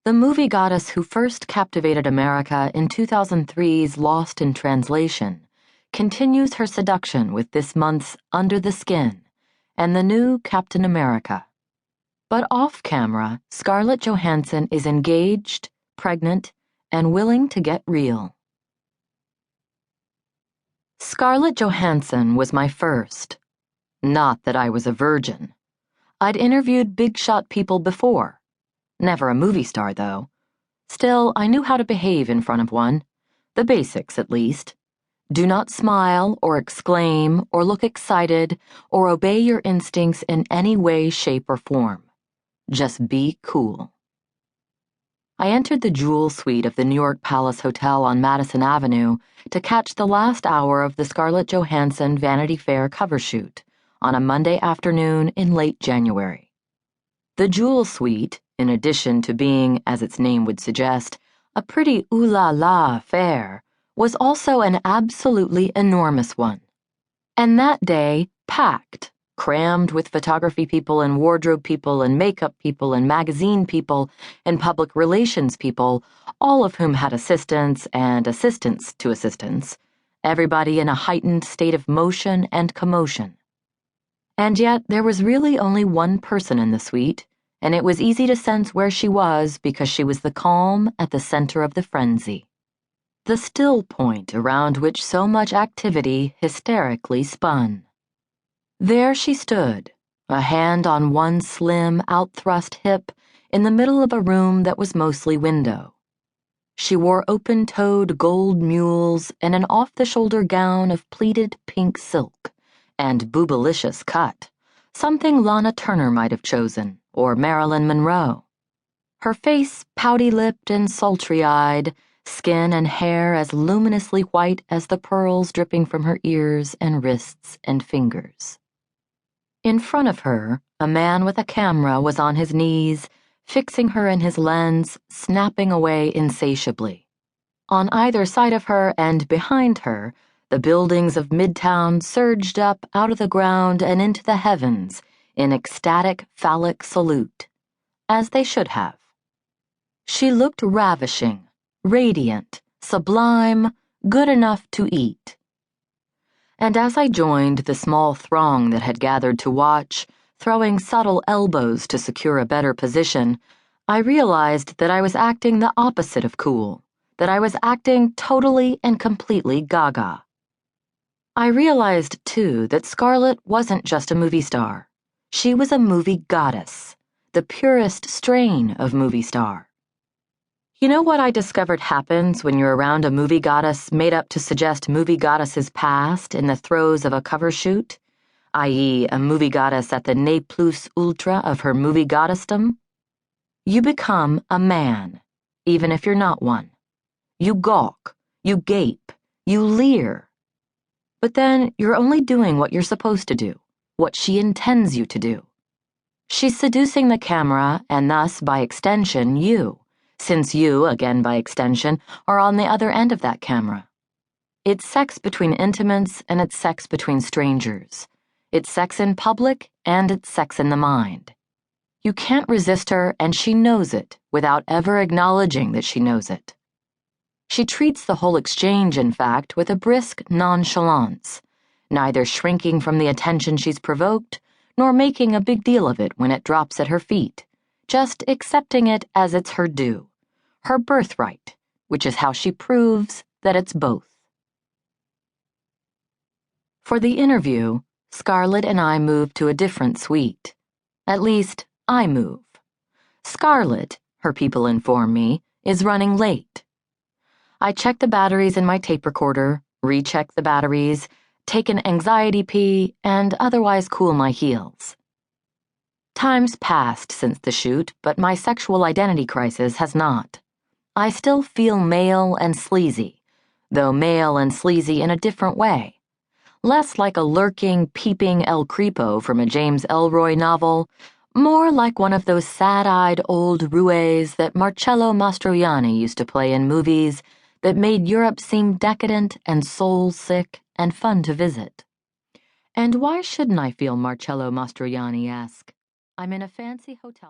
The movie goddess who first captivated America in 2003's Lost in Translation continues her seduction with this month's Under the Skin and the new Captain America. But off-camera, Scarlett Johansson is engaged, pregnant, and willing to get real. Scarlett Johansson was my first. Not that I was a virgin. I'd interviewed big-shot people before. Never a movie star, though. Still, I knew how to behave in front of one. The basics, at least. Do not smile or exclaim or look excited or obey your instincts in any way, shape, or form. Just be cool. I entered the Jewel Suite of the New York Palace Hotel on Madison Avenue to catch the last hour of the Scarlett Johansson Vanity Fair cover shoot on a Monday afternoon in late January. The Jewel Suite, in addition to being, as its name would suggest, a pretty ooh-la-la affair, was also an absolutely enormous one. And that day, packed, crammed with photography people and wardrobe people and makeup people and magazine people and public relations people, all of whom had assistants and assistants to assistants, everybody in a heightened state of motion and commotion. And yet there was really only one person in the suite, and it was easy to sense where she was because she was the calm at the center of the frenzy. The still point around which so much activity hysterically spun. There she stood, a hand on one slim, outthrust hip, in the middle of a room that was mostly window. She wore open-toed gold mules and an off-the-shoulder gown of pleated pink silk, and boobalicious cut, something Lana Turner might have chosen, or Marilyn Monroe. Her face pouty-lipped and sultry-eyed, skin and hair as luminously white as the pearls dripping from her ears and wrists and fingers. In front of her, a man with a camera was on his knees, fixing her in his lens, snapping away insatiably. On either side of her and behind her, the buildings of Midtown surged up out of the ground and into the heavens in ecstatic phallic salute, as they should have. She looked ravishing, radiant, sublime, good enough to eat. And as I joined the small throng that had gathered to watch, throwing subtle elbows to secure a better position, I realized that I was acting the opposite of cool, that I was acting totally and completely gaga. I realized, too, that Scarlett wasn't just a movie star. She was a movie goddess, the purest strain of movie star. You know what I discovered happens when you're around a movie goddess made up to suggest movie goddesses past in the throes of a cover shoot, i.e., a movie goddess at the ne plus ultra of her movie goddessdom? You become a man, even if you're not one. You gawk, you gape, you leer. But then you're only doing what you're supposed to do, what she intends you to do. She's seducing the camera, and thus, by extension, you, since you, again by extension, are on the other end of that camera. It's sex between intimates and it's sex between strangers. It's sex in public and it's sex in the mind. You can't resist her, and she knows it without ever acknowledging that she knows it. She treats the whole exchange, in fact, with a brisk nonchalance, neither shrinking from the attention she's provoked, nor making a big deal of it when it drops at her feet, just accepting it as it's her due, her birthright, which is how she proves that it's both. For the interview, Scarlett and I moved to a different suite. At least, I move. Scarlett, her people inform me, is running late. I check the batteries in my tape recorder, recheck the batteries, take an anxiety pee, and otherwise cool my heels. Time's passed since the shoot, but my sexual identity crisis has not. I still feel male and sleazy, though male and sleazy in a different way. Less like a lurking, peeping El Creepo from a James Ellroy novel, more like one of those sad-eyed old roues that Marcello Mastroianni used to play in movies that made Europe seem decadent and soul-sick and fun to visit. And why shouldn't I feel Marcello Mastroianni-esque? I'm in a fancy hotel.